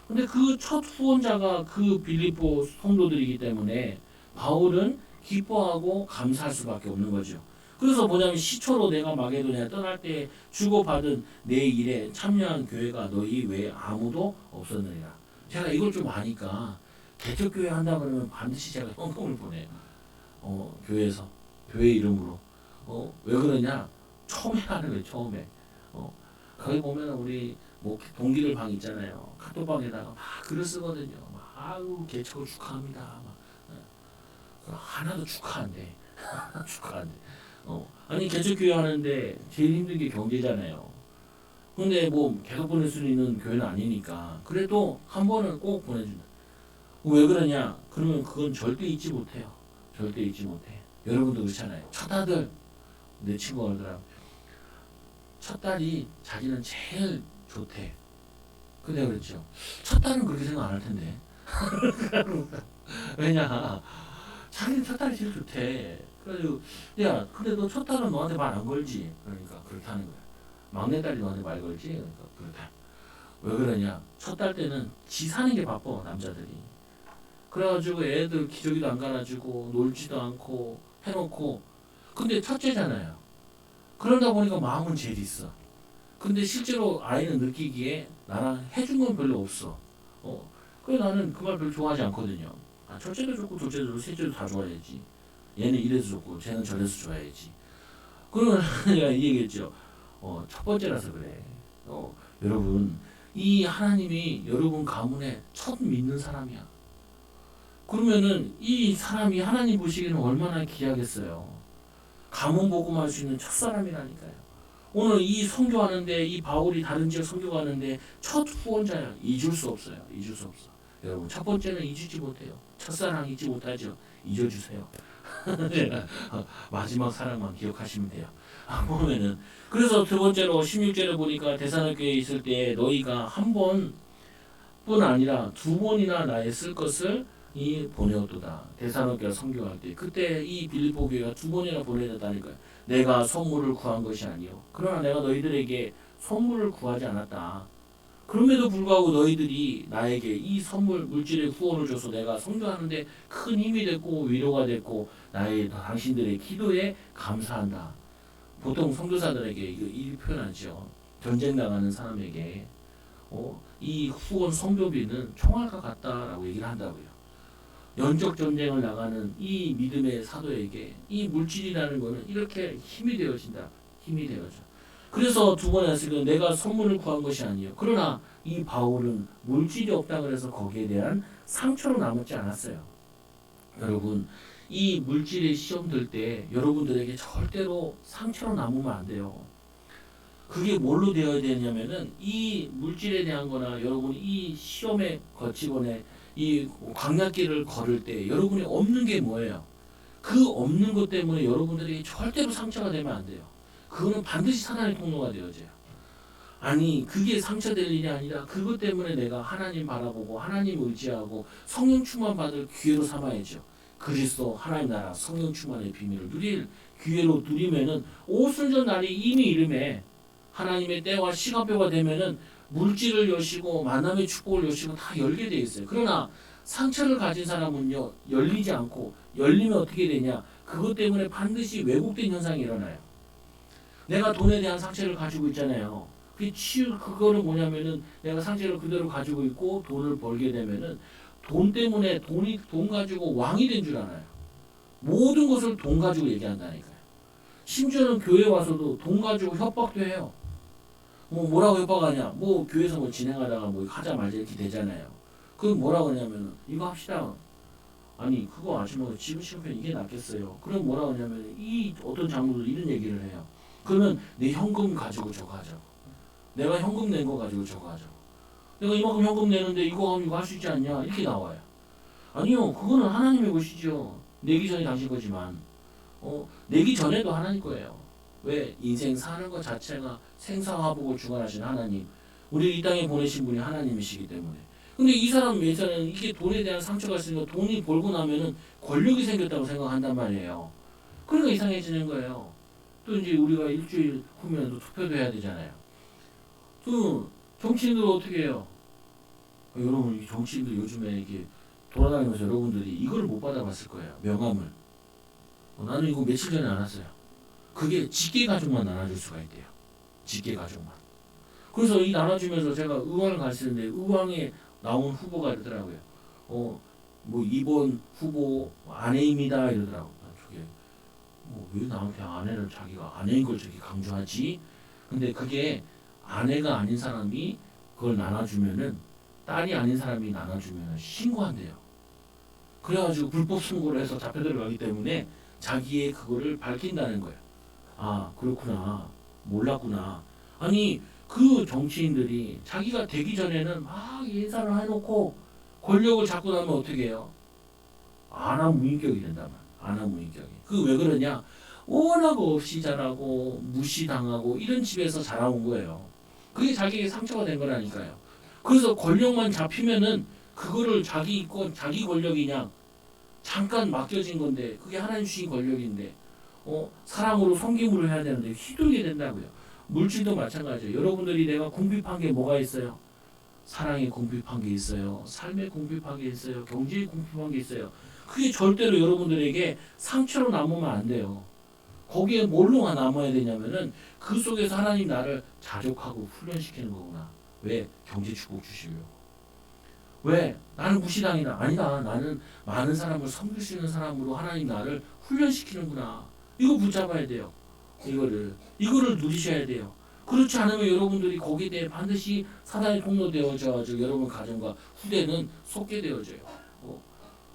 근데 그 첫 후원자가 그 빌립보 성도들이기 때문에 바울은 기뻐하고 감사할 수밖에 없는 거죠. 그래서 뭐냐면 시초로 내가 마게도냐 떠날 때 주고받은 내 일에 참여한 교회가 너희 외에 아무도 없었느니라. 제가 이걸 좀 아니까 개척교회 한다 그러면 반드시 제가 헌금을 보내요. 교회에서 교회 이름으로. 왜 그러냐? 처음에 하는 거예요. 처음에. 거기 보면 우리 뭐 동기들 방 있잖아요. 카톡방에다가 막 글을 쓰거든요. 막 아유 개척을 축하합니다. 막 하나도 축하한대. 축하한대. 아니 개척교회 하는데 제일 힘든 게 경제잖아요. 근데 뭐 계속 보낼 수 있는 교회는 아니니까 그래도 한 번은 꼭 보내준다. 왜 그러냐? 그러면 그건 절대 잊지 못해요. 절대 잊지 못해. 여러분도 그렇잖아요. 첫 아들 내 친구가 그러더라고. 첫 딸이 자기는 제일 좋대. 근데 그랬죠. 첫 딸은 그렇게 생각 안 할 텐데. 왜냐, 자기는 첫 딸이 제일 좋대. 그래가지고 야, 근데 너 첫 딸은 너한테 말 안 걸지? 그러니까 그렇다는 거야. 막내 딸이 너한테 말 걸지? 그러니까 그렇다. 왜 그러냐? 첫 딸 때는 지 사는 게 바빠 남자들이. 그래가지고 애들 기저귀도 안 갈아주고 놀지도 않고 해놓고. 근데 첫째잖아요. 그러다 보니까 마음은 제일 있어. 근데 실제로 아이는 느끼기에 나랑 해준 건 별로 없어. 그래 나는 그 말 별로 좋아하지 않거든요. 아, 첫째도 좋고 둘째도 좋고 셋째도 다 좋아야지. 얘는 이래서 좋고 쟤는 저래서 좋아야지. 그러면 내가 이 얘기했죠. 첫 번째라서 그래. 여러분 이 하나님이 여러분 가문에 첫 믿는 사람이야. 그러면은 이 사람이 하나님 보시기에는 얼마나 귀하겠어요. 가문 복음할 수 있는 첫 사람이라니까요. 오늘 이 선교하는데 이 바울이 다른 지역 선교하는데 첫 후원자야. 잊을 수 없어요. 잊을 수 없어. 여러분 첫 번째는 잊지 못해요. 첫사랑 잊지 못하죠. 잊어주세요. 마지막 사랑만 기억하시면 돼요. 보면은 그래서 두 번째로 16절에 보니까 데살로니가에 있을 때 너희가 한 번뿐 아니라 두 번이나 나의 쓸 것을 이 보내었도다. 데살로니가 선교할 때 그때 이 빌립보 교회가 두 번이나 보내졌다니까요. 내가 선물을 구한 것이 아니요. 그러나 내가 너희들에게 선물을 구하지 않았다. 그럼에도 불구하고 너희들이 나에게 이 선물 물질의 후원을 줘서 내가 선교하는데 큰 힘이 됐고 위로가 됐고 나의 당신들의 기도에 감사한다. 보통 선교사들에게 이 표현하죠. 전쟁 나가는 사람에게 이 후원 선교비는 총알과 같다라고 얘기를 한다고요. 연적 전쟁을 나가는 이 믿음의 사도에게 이 물질이라는 것은 이렇게 힘이 되어진다. 힘이 되어져. 그래서 두 번 했으니까 내가 선물을 구한 것이 아니에요. 그러나 이 바울은 물질이 없다 그래서 거기에 대한 상처로 남지 않았어요. 여러분 이 물질의 시험 들 때 여러분들에게 절대로 상처로 남으면 안 돼요. 그게 뭘로 되어야 되냐면은 이 물질에 대한 거나 여러분이 이 시험에 거치거나 이 광야길을 걸을 때 여러분이 없는 게 뭐예요? 그 없는 것 때문에 여러분들에게 절대로 상처가 되면 안 돼요. 그거는 반드시 사단의 통로가 되어져요. 아니 그게 상처될 일이 아니라 그것 때문에 내가 하나님 바라보고 하나님 의지하고 성령 충만 받을 기회로 삼아야죠. 그리스도 하나님 나라 성령 충만의 비밀을 누릴 기회로 누리면은 오순절 날이 이미 이름에 하나님의 때와 시간표가 되면은 물질을 여시고 만남의 축복을 여시고 다 열게 돼 있어요. 그러나 상처를 가진 사람은요 열리지 않고 열리면 어떻게 되냐? 그것 때문에 반드시 왜곡된 현상이 일어나요. 내가 돈에 대한 상처를 가지고 있잖아요. 그거는 뭐냐면은 내가 상처를 그대로 가지고 있고 돈을 벌게 되면은 돈 때문에 돈 가지고 왕이 된 줄 알아요. 모든 것을 돈 가지고 얘기한다니까요. 심지어는 교회 와서도 돈 가지고 협박도 해요. 뭐라고 협박하냐? 교회에서 진행하다가 하자 말자 이렇게 되잖아요. 그 뭐라고 하냐면은 이거 합시다. 아니 그거 아시면 지금 시험편 이게 낫겠어요. 그럼 뭐라고 하냐면 이 어떤 장로들 이런 얘기를 해요. 그러면 내 현금 가지고 저거 하자고. 내가 현금 낸 거 가지고 저거 하자고. 내가 이만큼 현금 내는데 이거 할 수 있지 않냐? 이렇게 나와요. 아니요. 그거는 하나님의 것이죠. 내기 전에 당신 거지만 내기 전에도 하나님 거예요. 왜? 인생 사는 것 자체가 생사화복을 주관하신 하나님. 우리 이 땅에 보내신 분이 하나님이시기 때문에. 근데 이 사람 예전에는 이게 돈에 대한 상처가 있으니까 돈이 벌고 나면은 권력이 생겼다고 생각한단 말이에요. 그러니까 이상해지는 거예요. 또 이제 우리가 일주일 후면 또 투표도 해야 되잖아요. 또 정치인들 어떻게 해요? 여러분 이 정치인들 요즘에 이게 돌아다니면서 여러분들이 이걸 못 받아봤을 거예요. 명함을. 나는 이거 며칠 전에 알았어요. 그게 직계 가족만 나눠줄 수가 있대요. 직계 가족만. 그래서 이 나눠주면서 제가 의왕을 갔었는데 의왕에 나온 후보가 이러더라고요. 이번 후보 아내입니다 이러더라고요. 저게 왜 나한테 아내를 자기가 아내인 걸 저기 강조하지? 근데 그게 아내가 아닌 사람이 그걸 나눠주면은 딸이 아닌 사람이 나눠주면은 신고한대요. 그래가지고 불법 신고를 해서 잡혀 들어가기 때문에 자기의 그거를 밝힌다는 거예요. 아 그렇구나 몰랐구나. 아니 그 정치인들이 자기가 되기 전에는 막 예산을 해놓고 권력을 잡고 나면 어떻게 해요? 안하무인격이 된다면 안하무인격이. 그 왜 그러냐? 워낙 없이 자라고 무시당하고 이런 집에서 자라온 거예요. 그게 자기에게 상처가 된 거라니까요. 그래서 권력만 잡히면은 그거를 자기 권력이냐 잠깐 맡겨진 건데 그게 하나님 주신 권력인데 사랑으로 섬김으로 해야 되는데 휘둘게 된다고요. 물질도 마찬가지예요. 여러분들이 내가 궁핍한 게 뭐가 있어요? 사랑에 궁핍한 게 있어요. 삶에 궁핍한 게 있어요. 경제에 궁핍한 게 있어요. 그게 절대로 여러분들에게 상처로 남으면 안 돼요. 거기에 뭘로 남아야 되냐면은 그 속에서 하나님 나를 자족하고 훈련시키는 거구나. 왜? 경제 축복 주시고요. 왜? 나는 무시당이다. 아니다. 나는 많은 사람을 섬길 수 있는 사람으로 하나님 나를 훈련시키는구나. 이거 붙잡아야 돼요. 이거를 누리셔야 돼요. 그렇지 않으면 여러분들이 거기에 대해 반드시 사단의 통로 되어져가지고 여러분 가정과 후대는 속게 되어져요.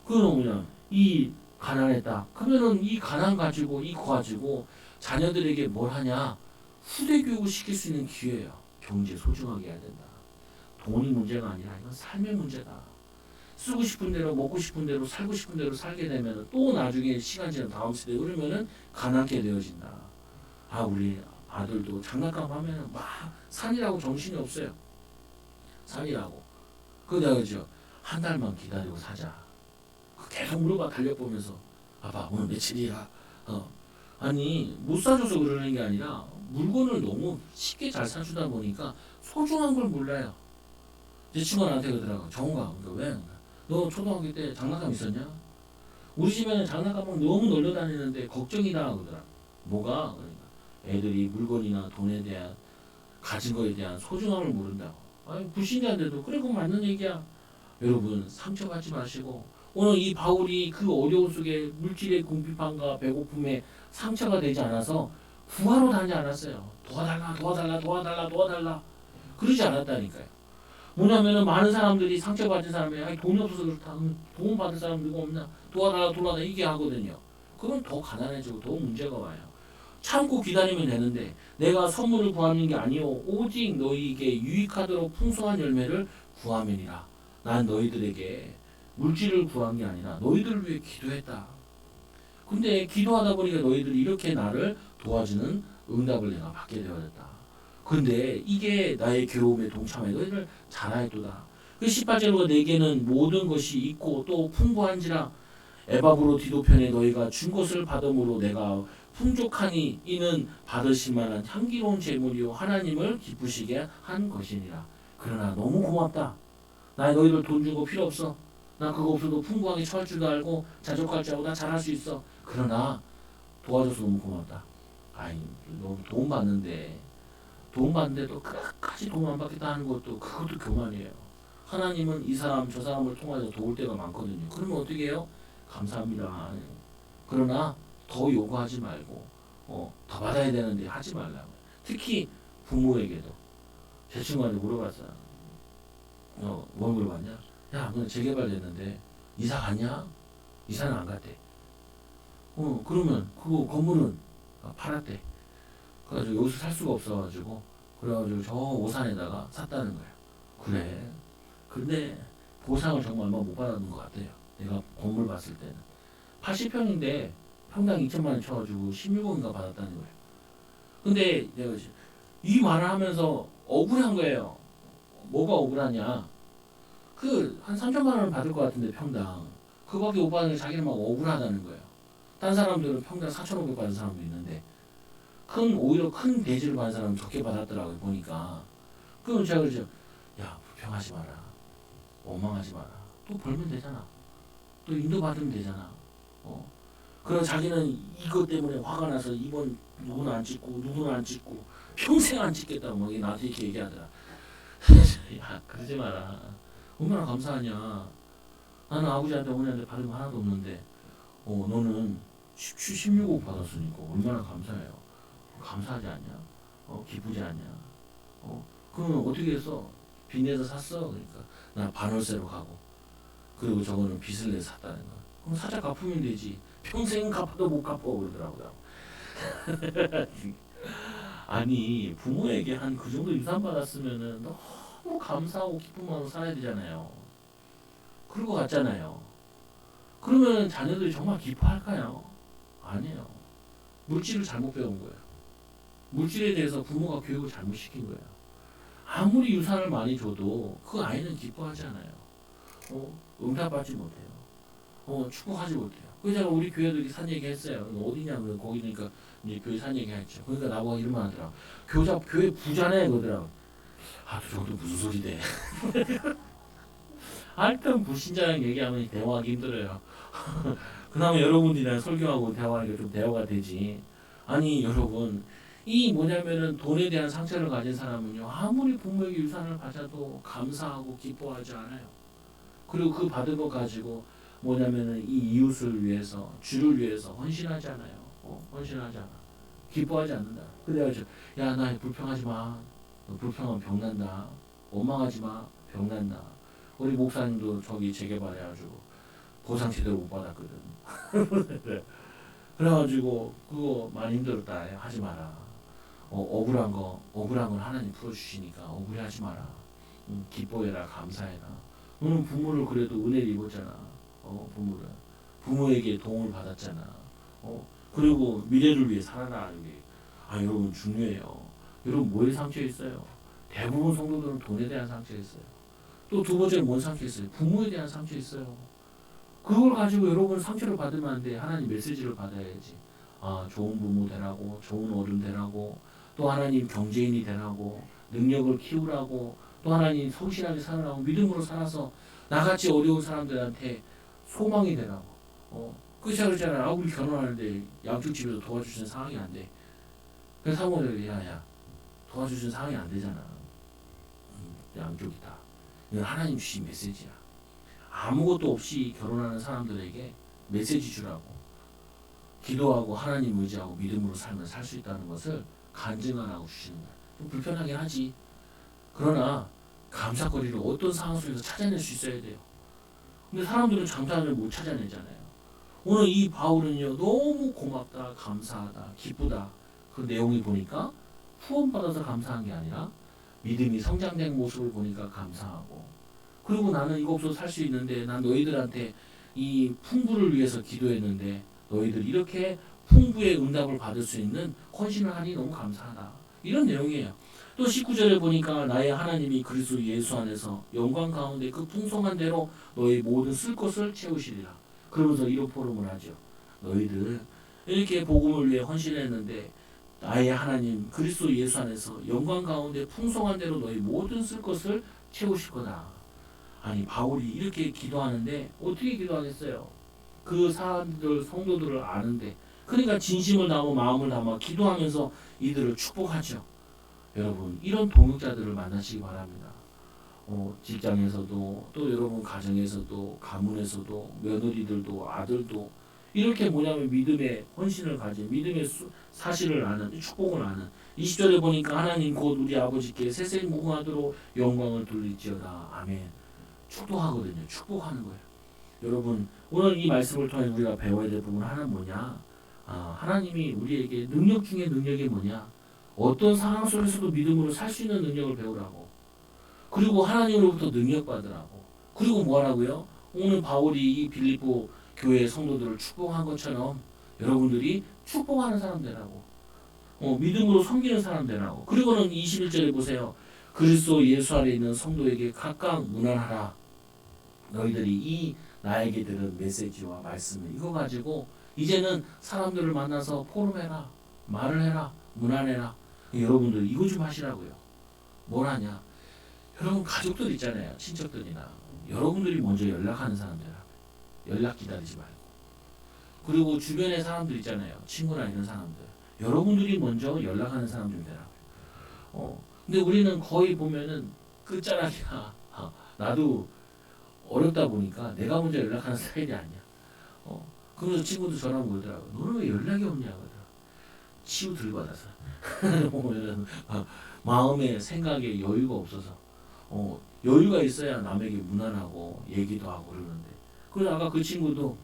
그건 뭐냐? 이 가난했다. 그러면은 이 가난 가지고 이거 가지고 자녀들에게 뭘 하냐? 후대 교육을 시킬 수 있는 기회예요. 경제 소중하게 해야 된다. 돈이 문제가 아니라 이건 삶의 문제다. 쓰고 싶은 대로 먹고 싶은 대로 살고 싶은 대로 살게 되면 또 나중에 시간 지난 다음 세대에 흐르면은 가난하게 되어진다. 우리 아들도 장난감 하면은 막 산이라고 정신이 없어요. 산이라고. 내가 그죠? 한 달만 기다리고 사자. 계속 물어봐 달려보면서 아빠 오늘 며칠이야? 아니 못 사줘서 그러는 게 아니라 물건을 너무 쉽게 잘 사주다 보니까 소중한 걸 몰라요. 제 친구가 나한테 그러더라고. 정우가 왜? 너 초등학교 때 장난감 있었냐? 우리 집에는 장난감을 너무 놀려다니는데 걱정이다 그러더라. 뭐가? 그러니까 애들이 물건이나 돈에 대한 가진 거에 대한 소중함을 모른다고. 불신자인데도 그래 그건 맞는 얘기야. 여러분 상처받지 마시고 오늘 이 바울이 그 어려움 속에 물질의 궁핍함과 배고픔에 상처가 되지 않아서 구하러 다니지 않았어요. 도와달라 그러지 않았다니까요. 뭐냐면은 많은 사람들이 상처받은 사람이 돈이 없어서 그렇다. 도움 받을 사람 누구 없나? 도와달라 이게 하거든요. 그러면 더 가난해지고 더 문제가 와요. 참고 기다리면 되는데 내가 선물을 구하는 게 아니오 오직 너희에게 유익하도록 풍성한 열매를 구하면이라. 난 너희들에게 물질을 구한 게 아니라 너희들을 위해 기도했다. 근데 기도하다 보니까 너희들이 이렇게 나를 도와주는 응답을 내가 받게 되었다. 근데 이게 나의 괴로움에 동참해 너희를 잘하였도다. 그 18절과 내게는 모든 것이 있고 또 풍부한지라 에바브로 디도편에 너희가 준 것을 받음으로 내가 풍족하니 이는 받으실 만한 향기로운 제물이요 하나님을 기쁘시게 한 것이니라. 그러나 너무 고맙다. 나 너희들 돈 준 거 필요 없어. 나 그거 없어도 풍부하게 처할 줄도 알고 자족할 줄 알고 나 잘할 수 있어. 그러나 도와줘서 너무 고맙다. 너무 도움 받는데도 끝까지 도움 안 받겠다 하는 그것도 교만이에요. 하나님은 이 사람 저 사람을 통해서 도울 때가 많거든요. 그러면 어떻게 해요? 감사합니다. 그러나 더 요구하지 말고 더 받아야 되는데 하지 말라고. 특히 부모에게도. 제 친구한테 물어봤어요. 뭘 물어봤냐? 야, 너 재개발 됐는데 이사 갔냐? 이사는 안 갔대. 그러면 그거 건물은 팔았대. 그래가지고 여기서 살 수가 없어가지고 그래가지고 저 오산에다가 샀다는 거예요. 그래. 근데 보상을 정말 얼마 못 받았는 것 같아요. 내가 건물 봤을 때는 80평인데 평당 2천만 원 쳐가지고 16억인가 받았다는 거예요. 근데 내가 이 말을 하면서 억울한 거예요. 뭐가 억울하냐? 한 3천만 원을 받을 것 같은데 평당 그거밖에 못 받는 게 자기는 막 억울하다는 거예요. 딴 사람들은 평당 4,500 받는 사람도 있는데 오히려 큰 대지를 받는 사람은 적게 받았더라고요 보니까. 그럼 제가 그러죠. 야 불평하지 마라. 원망하지 마라. 또 벌면 되잖아. 또 인도받으면 되잖아. 그럼 자기는 이것 때문에 화가 나서 이번 누구는 안 찍고 평생 안 찍겠다고 막 나한테 이렇게 얘기하더라. 야 그러지 마라. 얼마나 감사하냐. 나는 아버지한테 어머니한테 받은 거 하나도 없는데 너는 16억 받았으니까 얼마나 감사해요. 감사하지 않냐? 기쁘지 않냐? 그러면 어떻게 해서 빚내서 샀어? 그러니까 나 반월세로 가고 그리고 저거는 빚을 내서 샀다는 거야. 그럼 살짝 갚으면 되지. 평생 갚아도 못 갚아 그러더라고요. 아니 부모에게 한 그 정도 유산 받았으면은 너무 감사하고 기쁜 마음으로 살아야 되잖아요. 그럴 것 같잖아요. 그러면 자녀들이 정말 기뻐할까요? 아니에요. 물질을 잘못 배운 거예요. 물질에 대해서 부모가 교육을 잘못 시킨 거예요. 아무리 유산을 많이 줘도 그 아이는 기뻐하지 않아요. 응답받지 못해요. 축복하지 못해요. 그래서 제가 우리 교회들이 산 얘기 했어요. 어디냐, 거기니까 이제 교회 산 얘기 했죠. 그러니까 나보고 이런 말 하더라고. 교회 부자네, 그러더라고. 그 정도 무슨 소리대. 하여튼 불신자랑 얘기하면 대화하기 힘들어요. 그나마 여러분들이랑 설교하고 대화하니까 좀 대화가 되지. 아니, 여러분, 이 뭐냐면은 돈에 대한 상처를 가진 사람은요, 아무리 부모에게 유산을 받아도 감사하고 기뻐하지 않아요. 그리고 그 받은 거 가지고 뭐냐면은 이 이웃을 위해서, 주를 위해서 헌신하지 않아요. 헌신하지 않아. 기뻐하지 않는다. 그래가지고 야, 나 불평하지 마. 너 불평하면 병난다. 원망하지 마. 병난다. 우리 목사님도 저기 재개발해가지고 보상 제대로 못 받았거든. 그래가지고 그거 많이 힘들었다. 하지 마라. 억울한 건 하나님 풀어주시니까 억울해하지 마라. 기뻐해라, 감사해라. 너는 부모를 그래도 은혜를 입었잖아. 부모에게 도움을 받았잖아. 그리고 미래를 위해 살아라. 여기. 여러분 중요해요. 여러분 뭐에 상처 있어요? 대부분 성도들은 돈에 대한 상처 있어요. 또 두 번째는 뭔 상처 있어요? 부모에 대한 상처 있어요. 그걸 가지고 여러분 상처를 받으면 안 돼. 하나님 메시지를 받아야지. 좋은 부모 되라고, 좋은 어른 되라고, 또 하나님 경제인이 되라고, 능력을 키우라고, 또 하나님 성실하게 살아라고, 믿음으로 살아서 나같이 어려운 사람들한테 소망이 되라고. 그렇잖아요. 우리 결혼하는데 양쪽 집에서 도와주시는 상황이 안 돼. 그래서 사모님이 야 도와주시는 상황이 안 되잖아. 양쪽이 다. 이건 하나님 주신 메시지야. 아무것도 없이 결혼하는 사람들에게 메시지 주라고. 기도하고 하나님 의지하고 믿음으로 살면 살 수 있다는 것을 간증하라고 주시는 거야. 좀 불편하긴 하지. 그러나 감사거리를 어떤 상황 속에서 찾아낼 수 있어야 돼요. 근데 사람들은 장단을 못 찾아내잖아요. 오늘 이 바울은요, 너무 고맙다, 감사하다, 기쁘다. 그 내용이 보니까 후원받아서 감사한 게 아니라 믿음이 성장된 모습을 보니까 감사하고, 그리고 나는 이거 없어서 살 수 있는데 난 너희들한테 이 풍부를 위해서 기도했는데 너희들 이렇게 풍부의 응답을 받을 수 있는 헌신을 하니 너무 감사하다. 이런 내용이에요. 또 19절에 보니까 나의 하나님이 그리스도 예수 안에서 영광 가운데 그 풍성한 대로 너희 모든 쓸 것을 채우시리라. 그러면서 이런 포럼을 하죠. 너희들 이렇게 복음을 위해 헌신했는데 나의 하나님 그리스도 예수 안에서 영광 가운데 풍성한 대로 너희 모든 쓸 것을 채우실 거다. 아니 바울이 이렇게 기도하는데 어떻게 기도하겠어요? 그 사람들 성도들을 아는데, 그러니까 진심을 담아 마음을 담아 기도하면서 이들을 축복하죠. 여러분 이런 동역자들을 만나시기 바랍니다. 직장에서도 또 여러분 가정에서도 가문에서도 며느리들도 아들도 이렇게 뭐냐면 믿음의 헌신을 가진 믿음의 사실을 아는 축복을 아는 20절에 보니까 하나님 곧 우리 아버지께 세세무궁하도록 영광을 돌릴지어다. 아멘. 축복하거든요. 축복하는 거예요. 여러분 오늘 이 말씀을 통해 우리가 배워야 될 부분 하나는 뭐냐? 하나님이 우리에게 능력 중에 능력이 뭐냐? 어떤 상황 속에서도 믿음으로 살 수 있는 능력을 배우라고. 그리고 하나님으로부터 능력 받으라고. 그리고 뭐 하라고요? 오늘 바울이 이 빌립보 교회 성도들을 축복한 것처럼 여러분들이 축복하는 사람 되라고. 믿음으로 섬기는 사람 되라고. 그리고는 21절에 보세요. 그리스도 예수 안에 있는 성도에게 각각 문안하라. 너희들이 이 나에게 들은 메시지와 말씀을 이거 가지고 이제는 사람들을 만나서 포럼해라. 말을 해라. 문안해라. 여러분들 이거 좀 하시라고요. 뭘 하냐? 여러분 가족들 있잖아요. 친척들이나 여러분들이 먼저 연락하는 사람들 연락 기다리지 말고, 그리고 주변에 사람들 있잖아요. 친구나 이런 사람들 여러분들이 먼저 연락하는 사람들 되라고요. 근데 우리는 거의 보면은 끝자락이야. 나도 어렵다 보니까 내가 먼저 연락하는 스타일이 아니야. 그러면서 친구도 전화 오더라고. 너는 왜 연락이 없냐 그러더라고. 치유 들받아서 보면은 마음에 생각에 여유가 없어서 여유가 있어야 남에게 무난하고 얘기도 하고 그러는데. 그래서 아까 그 친구도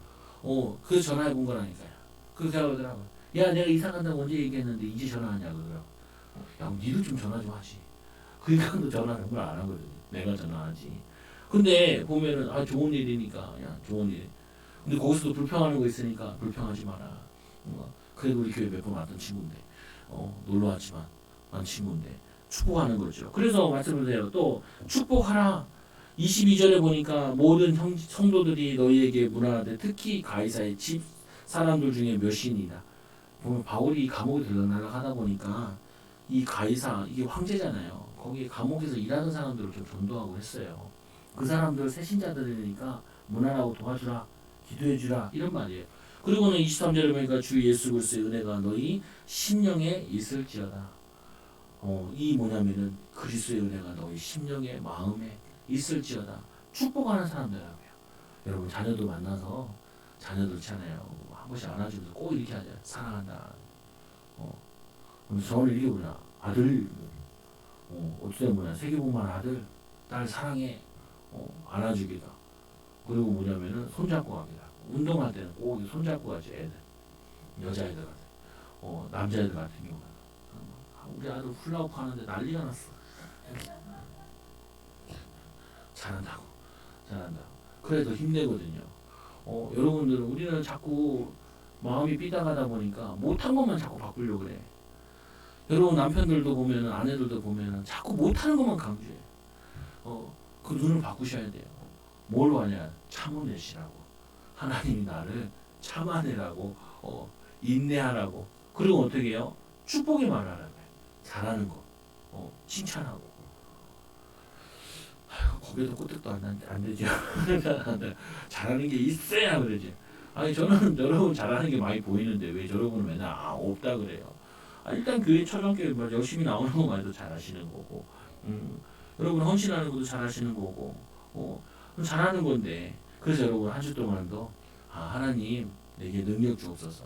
그래서 전화해 본 거라니까요. 그렇게 하더라고. 야 내가 이사 간다고 언제 얘기했는데 이제 전화하냐 그러더라고. 야 니도 좀 전화 좀 하지. 그러니까 너 전화를 안 하거든. 내가 전화하지. 근데 보면은 좋은 일이니까 야 좋은 일. 근데 거기서도 불평하는 거 있으니까 불평하지 마라. 그래도 우리 교회 몇 번 왔던 친구인데 놀러 왔지만 난 친구인데 축복하는 거죠. 그래서 말씀드려요. 또 축복하라. 22절에 보니까 모든 성도들이 너희에게 문안하되 특히 가이사의 집 사람들 중에 몇 신이다. 보면 바울이 감옥에 들어가다 보니까 이 가이사 이게 황제잖아요. 거기 감옥에서 일하는 사람들을 좀 전도하고 했어요. 그 사람들 새신자들이니까 문안하고 도와주라, 기도해주라 이런 말이에요. 그리고는 23절에 보니까 주 예수 그리스도의 은혜가 너희 심령에 있을지어다. 이 뭐냐면은 그리스도의 은혜가 너희 심령에 마음에 있을지어다. 축복하는 사람들이라고요. 여러분 자녀도 만나서 자녀들 있잖아요. 한 번씩 안아주면서 꼭 이렇게 하죠. 사랑한다. 저는 이게 뭐냐 아들 어떻게 뭐냐 세계복만 아들 딸 사랑해 안아주기다. 그리고 뭐냐면은 손잡고 갑니다. 운동할 때는 꼭 손잡고 가죠. 애들 여자애들 같은 남자애들 같은 경우는 우리 아들 훌라후프 하는데 난리가 났어. 잘한다고 그래 더 힘내거든요. 여러분들은 우리는 자꾸 마음이 삐딱하다 보니까 못한 것만 자꾸 바꾸려고 그래. 여러분 남편들도 보면은 아내들도 보면은 자꾸 못하는 것만 강조해. 그 눈을 바꾸셔야 돼요. 뭘로 하냐? 참아내시라고. 하나님이 나를 참아내라고 인내하라고. 그리고 어떻게 해요? 축복의 말을 하라고 해요. 잘하는 거 칭찬하고. 거기에도 끄떡도 안 되죠. 잘하는 게 있어야 그러지. 아니 저는 여러분 잘하는 게 많이 보이는데 왜 여러분은 맨날 없다 그래요. 일단 교회 초등교회 열심히 나오는 것만 해도 잘하시는 거고, 여러분 헌신하는 것도 잘하시는 거고, 잘하는 건데. 그래서 여러분 한 주 동안도 하나님 내게 능력 주옵소서.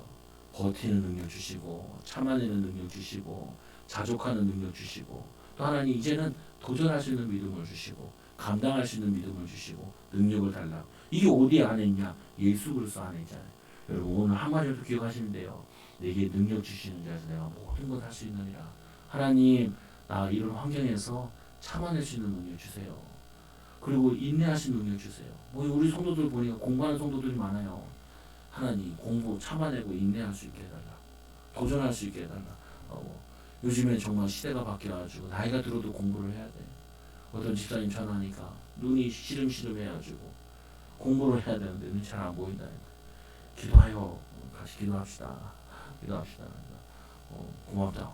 버티는 능력 주시고, 참아내는 능력 주시고, 자족하는 능력 주시고, 또 하나님 이제는 도전할 수 있는 믿음을 주시고, 감당할 수 있는 믿음을 주시고, 능력을 달라. 이게 어디 안에 있냐? 예수 그리스도 안에 있잖아요. 여러분 오늘 한마디로 기억하시면 돼요. 내게 능력 주시는 자에서 내가 모든 것 할 수 있느니라. 하나님 나 이런 환경에서 참아낼 수 있는 능력 주세요. 그리고 인내하신 능력 주세요. 우리 성도들 보니까 공부하는 성도들이 많아요. 하나님 공부 참아내고 인내할 수 있게 해달라. 도전할 수 있게 해달라. 요즘에 정말 시대가 바뀌어가지고 나이가 들어도 공부를 해야 돼. 어떤 집사님 전화하니까 눈이 시름시름 해가지고 공부를 해야 되는데 눈이 잘 안 보인다. 기도하여 같이 기도합시다. 고맙다고.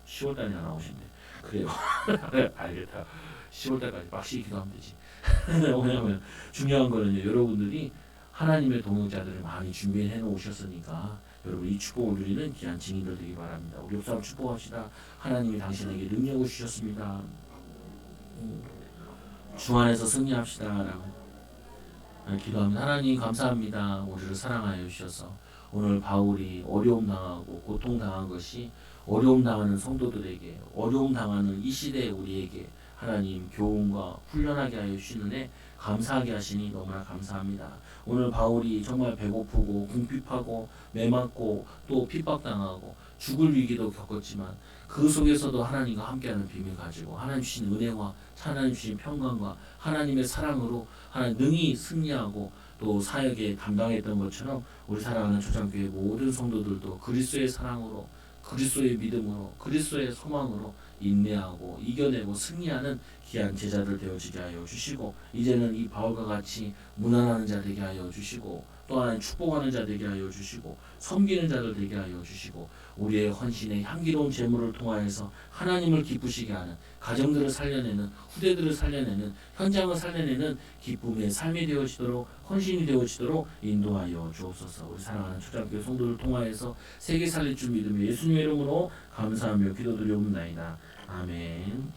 10월달에 나오신대. 그래요. 알겠다. 10월달까지 빡시게 기도하면 되지. 왜냐하면 중요한 거는 여러분들이 하나님의 동역자들을 많이 준비해 놓으셨으니까 여러분 이 축복을 누리는 귀한 증인들 되기 바랍니다. 우리 옆사람 축복합시다. 하나님이 당신에게 능력을 주셨습니다. 주 안에서 승리합시다. 라고 기도합니다. 하나님 감사합니다. 우리를 사랑하여 주셔서 오늘 바울이 어려움 당하고 고통 당한 것이 어려움 당하는 성도들에게 어려움 당하는 이 시대에 우리에게 하나님 교훈과 훈련하게 하여 주시는데 감사하게 하시니 너무나 감사합니다. 오늘 바울이 정말 배고프고 궁핍하고 매맞고 또 핍박당하고 죽을 위기도 겪었지만 그 속에서도 하나님과 함께하는 비밀 가지고 하나님 주신 은혜와 하나님 주신 평강과 하나님의 사랑으로 하나님 능히 승리하고 또 사역에 감당했던 것처럼 우리 사랑하는 초장교회 모든 성도들도 그리스도의 사랑으로 그리스도의 믿음으로 그리스도의 소망으로 인내하고 이겨내고 승리하는 귀한 제자들 되어지게 하여 주시고 이제는 이 바울과 같이 무난하는 자 되게 하여 주시고 또 하나님 축복하는 자 되게 하여 주시고 섬기는 자들 되게 하여 주시고 우리의 헌신의 향기로운 제물을 통하여서 하나님을 기쁘시게 하는 가정들을 살려내는 후대들을 살려내는 현장을 살려내는 기쁨의 삶이 되어지도록 헌신이 되어지도록 인도하여 주옵소서. 우리 사랑하는 초장교회 성도를 통하여서 세계 살릴 줄 믿으며 예수님의 이름으로 감사하며 기도드리옵나이다. 아멘.